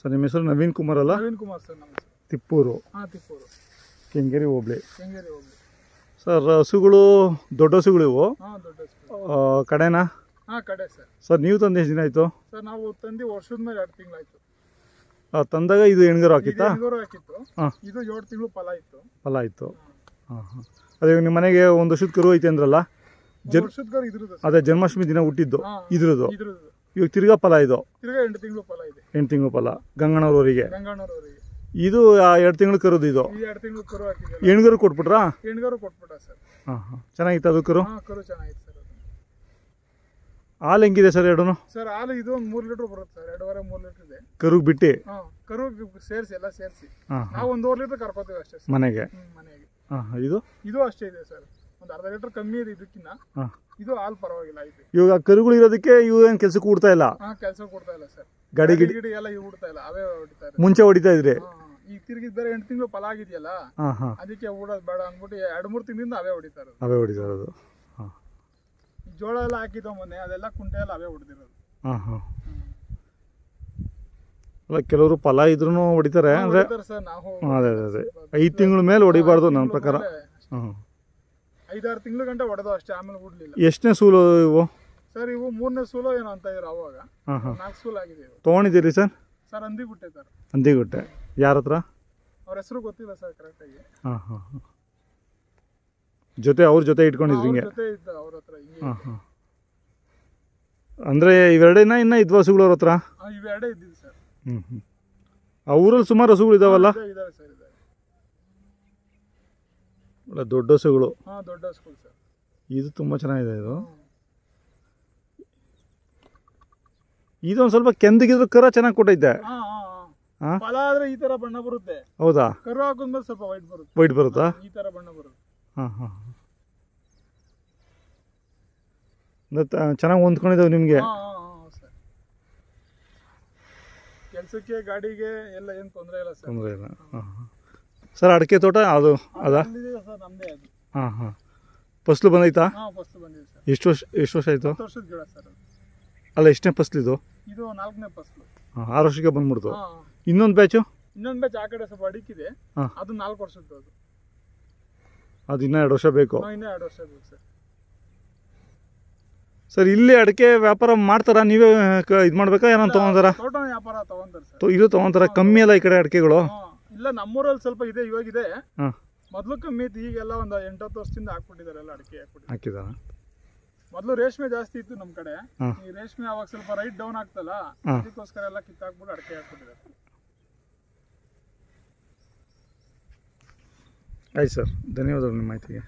Sir ನಿಮ್ಮ ಹೆಸರು ನವೀನ್ ಕುಮಾರ್ ಅಲ್ಲ? ನವೀನ್ ಕುಮಾರ್ ಸರ್ ನಮ್ಮ ಹೆಸರು. ತಿಪ್ಪೂರು. ಹಾಂ, ತಿಪ್ಪೂರು, ಕೆಂಗೇರಿ ಹೋಬಳಿ. ಕೆಂಗೇರಿ ಹೋಬಳಿ. ಸರ್ ಹಸುಗಳು ದೊಡ್ಡ ಹಸುಗಳು ಇವು? ಹಾಂ, ದೊಡ್ಡ ಹಸು. ಕಡೆನಾ? ಹಾಂ, ಕಡೆ ಸರ್. ಸರ್ ನೀವು ತಂದು ಎಷ್ಟು ದಿನ ಆಯಿತು? ಸರ್ ನಾವು ತಂದು ವರ್ಷದ ಮೇಲೆ 2 ತಿಂಗಳಾಯಿತು. ತಂದಾಗ ಇದು ಹೆಣ್ಗರು ಹಾಕಿತ್ತಾ? ಹೆಣ್ಗರು ಹಾಕಿತ್ತು. ಹಾಂ, ಇದು 7 ತಿಂಗಳು ಫಲ ಇತ್ತು. ಫಲ ಆಯಿತು. ಹಾಂ ಹಾಂ. ಅದೇ ನಿಮ್ಮ ಮನೆಗೆ ಒಂದು ವರ್ಷದ ಕರು ಐತೆ ಅಂದ್ರಲ್ಲ? ವರ್ಷದ ಕರು ಇದ್ರದ್ದು. ಅದೇ ಜನ್ಮಾಷ್ಟಮಿ ದಿನ ಹುಟ್ಟಿದ್ದು ಇದ್ರದ್ದು. ಇದ್ರದ್ದು ಇವಾಗ ತಿರ್ಗಾ ಫಲ ಇದು? ತಿರ್ಗಾ 8 ತಿಂಗಳು ಫಲ ಇದೆ. 8 ತಿಂಗಳು ಫಲ ಗಂಗಣ್ಣವ್ರವರಿಗೆ. ಗಂಗಣ್ಣವ್ರವರಿಗೆ ಇದು 2 ತಿಂಗಳು ಕರುದು ಇದು? ಈ 2 ತಿಂಗಳು ಕರು ಹಾಕಿದೆ. ಹೆಣ್ಗರು ಕೊಟ್ಬಿಟ್ರಾ? ಹೆಣ್ಗರು ಕೊಟ್ಬಿಟ್ಟ ಸರ್. ಹಾಂ ಹಾಂ. ಚೆನ್ನಾಗಿತ್ತು ಅದು ಕರು? ಹಾಂ, ಕರು ಚೆನ್ನಾಗಿತ್ತು ಸರ್. ಹಾಲು ಹೆಂಗಿದೆ ಸರ್ ಎರಡೂ? ಸರ್ ಹಾಲು ಇದು ಒಂದು 3 ಲೀಟ್ರ್ ಬರುತ್ತೆ ಸರ್. 2.5-3 ಲೀಟ್ರ್ ಇದೆ. ಕರುಗೆ ಬಿಟ್ಟು? ಹಾಂ, ಕರು ಸೇರಿಸಿ ಎಲ್ಲ ಸೇರಿಸಿ. ಹಾಂ, ನಾವು 1.5 ಲೀಟ್ರ್ ಕರ್ಕೋತೀವಿ ಅಷ್ಟೇ ಸರ್ ಮನೆಗೆ. ಮನೆಗೆ. ಹಾಂ, ಇದು ಅಷ್ಟೇ ಇದೆ ಸರ್. ಒಂದು ಅರ್ಧ ಲೀಟ್ರ್ ಕಮ್ಮಿ ಇದೆ ಇದಕ್ಕಿಂತ. ಹಾಂ, ಇದು ಹಾಲು ಪರವಾಗಿಲ್ಲ ಇದೆ. ಇವಾಗ ಕರುಗಳು ಇರೋದಕ್ಕೆ ಇವು ಏನು ಕೆಲಸಕ್ಕೆ ಕೊಡ್ತಾ ಇಲ್ಲ? ಹಾಂ, ಕೆಲಸ ಕೊಡ್ತಾ ಇಲ್ಲ ಸರ್. ಗಾಡಿ ಗಿಡಿ ಎಲ್ಲ ಇವು ಹೊಡ್ತಾ ಇಲ್ಲ, ಅವೇ ಹೊಡಿತಾ ಇದೆ. ಮುಂಚೆ ಹೊಡಿತಾ ಇದ್ರಿ? ಈಗ ತಿರುಗಿದ್ ಬೇರೆ 8 ತಿಂಗಳು ಫಲ ಆಗಿದೆಯಲ್ಲ, ಹಾಂ ಹಾಂ, ಅದಕ್ಕೆ ಓಡೋದು ಬೇಡ ಅಂದ್ಬಿಟ್ಟು 2-3 ತಿಂಗಳಿಂದ ಅವೇ ಹೊಡಿತಾ ಇರೋದು. ಅವೇ ಹೊಡಿತಾ ಇರೋದು. ಹಾಂ, ಜೋಳ ಎಲ್ಲ ಹಾಕಿದ್ದೋ ಮೊನ್ನೆ, ಅದೆಲ್ಲ ಕುಂಟೆ ಎಲ್ಲ ಅವೇ ಹೊಡೆದಿರೋದು. ಹಾಂ ಹಾಂ. ಅಲ್ಲ ಕೆಲವರು ಫಲ ಇದ್ರೂ ಹೊಡಿತಾರೆ ಅಂದರೆ? ಸರ್ ನಾವು ಅದೇ ಅದೇ ಅದೇ 5 ತಿಂಗಳ ಮೇಲೆ ಹೊಡಿಬಾರ್ದು ನನ್ನ ಪ್ರಕಾರ. ಹಾಂ, 5-6 ತಿಂಗಳ ಗಂಟೆ ಹೊಡೆದು ಅಷ್ಟೇ, ಆಮೇಲೆ ಬಿಡ್ಲಿಲ್ಲ. ಎಷ್ಟನೇ ಸೂಲು ಇವು? ಸರ್ ಇವು 3ನೇ ಸೂಲು ಏನೋ ಅಂತ ಇದ್ರು ಅವಾಗ. ಹಾಂ ಹಾಂ. 4 ಸೂಲು ಆಗಿದೆ. ತೊಗೊಂಡಿದ್ದೀರಿ sir? Sir Handigutte sir. Handigutte. ಯಾರ ಹತ್ರ? ಅವ್ರ ಹೆಸರು ಗೊತ್ತಿಲ್ಲ ಸರ್ ಕರೆಕ್ಟಾಗಿ. ಹಾಂ ಹಾಂ ಹಾಂ. ಅವ್ರ ಜೊತೆ ಇಟ್ಕೊಂಡಿದ್ರಿ ಹಿಂಗೆ? ಜೊತೆ ಇದ್ದ ಅವ್ರ ಹತ್ರ ಹಿಂಗೆ. ಹಾಂ ಹಾಂ. ಅಂದರೆ ಇವೆರಡೇನ ಇನ್ನು ಇದ್ವ ಹಸುಗಳು ಅವ್ರ ಹತ್ರ? ಇವೆರಡೇ ಇದ್ದಿದ್ದು ಸರ್. ಹ್ಞೂ ಹ್ಞೂ. ಆ ಊರಲ್ಲಿ ಸುಮಾರು ಹಸುಗಳು ಇದಾವಲ್ಲ? ಇದಾವೆ ಸರ್, ಇದಾವೆ. ಒಳ್ಳೆ ದೊಡ್ಡ ಹಸುಗಳು. ಹಾಂ, ದೊಡ್ಡ ಹಸುಗಳು ಸರ್. ಇದು ತುಂಬ ಚೆನ್ನಾಗಿದೆ. ಇದೊಂದು ಸ್ವಲ್ಪ ಕೆಂದಿಗಿದ್ರು ಕರ ಚೆನ್ನಾಗಿ ಕೊಟ್ಟೈತೆ. ಹಾಂ ಹಾಂ ಹಾಂ. ಫಲ ಆದ್ರೆ ಈ ತರ ಬಣ್ಣ ಬರುತ್ತೆ. ಹೌದಾ? ಕರು ಹಾಕೊಂಡ್ಮೇಲೆ ಸ್ವಲ್ಪ ವೈಟ್ ಬರುತ್ತೆ. ವೈಟ್ ಬರುತ್ತಾ? ಈ ತರ ಬಣ್ಣ ಬರುತ್ತೆ. ಹಾಂ ಹಾಂ. ಚೆನ್ನಾಗಿ ಹೊಂದ್ಕೊಂಡಿದ್ದಾವೆ ನಿಮಗೆ? ಹಾಂ ಹಾಂ ಹಾಂ ಸರ್. ಕೆಲಸಕ್ಕೆ ಗಾಡಿಗೆ ಎಲ್ಲ ಏನು ತೊಂದರೆ ಇಲ್ಲ ಸರ್. ತೊಂದರೆ ಇಲ್ಲ. ಹಾಂ ಹಾಂ. ಸರ್ ಅಡಿಕೆ ತೋಟ ಅದು ಅದಾ? ಸರ್ ನಮ್ಮದೇ ಅದು. ಹಾಂ ಹಾಂ. ಫಸ್ಲು ಬಂದೈತಾ? ಹಾಂ, ಫಸ್ಲು ಬಂದಿದೆ ಸರ್. ಎಷ್ಟು ವರ್ಷ ಆಯಿತು? 10 ವರ್ಷದ ಗಿಡ ಸರ್. ಅಲ್ಲ ಎಷ್ಟನೇ ಫಸ್ಲಿದು? ಇದು 4ನೇ ಫಸ್ಲು. ಹಾಂ, 6 ವರ್ಷಕ್ಕೆ ಬಂದ್ಬಿಡ್ತು. ಹಾಂ. ಇನ್ನೊಂದು ಬ್ಯಾಚು? ಇನ್ನೊಂದು ಬ್ಯಾಚ್ ಆ ಕಡೆ ಸ್ವಲ್ಪ ಅಡಿಕಿದೆ. ಅದು 4 ವರ್ಷದ್ದು. ಅದು ಇನ್ನೂ 2 ವರ್ಷ ಬೇಕು? ಇನ್ನೂ 2 ವರ್ಷ ಬೇಕು ಸರ್. ಸರ್ ಇಲ್ಲಿ ಅಡಿಕೆ ವ್ಯಾಪಾರ ಮಾಡ್ತಾರಾ? ನೀವೇ ಇದು ಮಾಡ್ಬೇಕಾ? ಏನೋ ತೊಗೊಂತಾರ? ತೋಟ ವ್ಯಾಪಾರ ತೊಗೊಂತಾರೆ ಸರ್. ಇದು ತೊಗೊಂತಾರ? ಕಮ್ಮಿ ಅಲ್ಲ ಈ ಕಡೆ ಅಡಿಕೆಗಳು? ಇಲ್ಲ, ನಮ್ಮೂರಲ್ಲಿ ಸ್ವಲ್ಪ ಇದೆ, ಇವಾಗಿದೆ. ಹಾಂ, ಮೊದಲು ಕಮ್ಮಿ ಇತ್ತು. ಈಗೆಲ್ಲ ಒಂದು 8-10 ವರ್ಷದಿಂದ ಹಾಕ್ಬಿಟ್ಟಿದ್ದಾರೆ ಎಲ್ಲ ಅಡಿಕೆ ಹಾಕಿದಾರ. ಮೊದಲು ರೇಷ್ಮೆ ಜಾಸ್ತಿ ಇತ್ತು ನಮ್ಮ ಕಡೆ. ಈ ರೇಷ್ಮೆ ಅವಾಗ ಸ್ವಲ್ಪ ರೈಟ್ ಡೌನ್ ಆಗ್ತಲ್ಲ, ಅದಕ್ಕೋಸ್ಕರ ಎಲ್ಲ ಕಿತ್ತಾಕ್ಬಿಟ್ಟು ಅಡಿಕೆ ಹಾಕ್ಬಿಟ್ಟಿದ್ದಾರೆ. ಆಯ್ತು ಸರ್, ಧನ್ಯವಾದಗಳು ನಿಮ್ಮ ಮಾಹಿತಿಗೆ.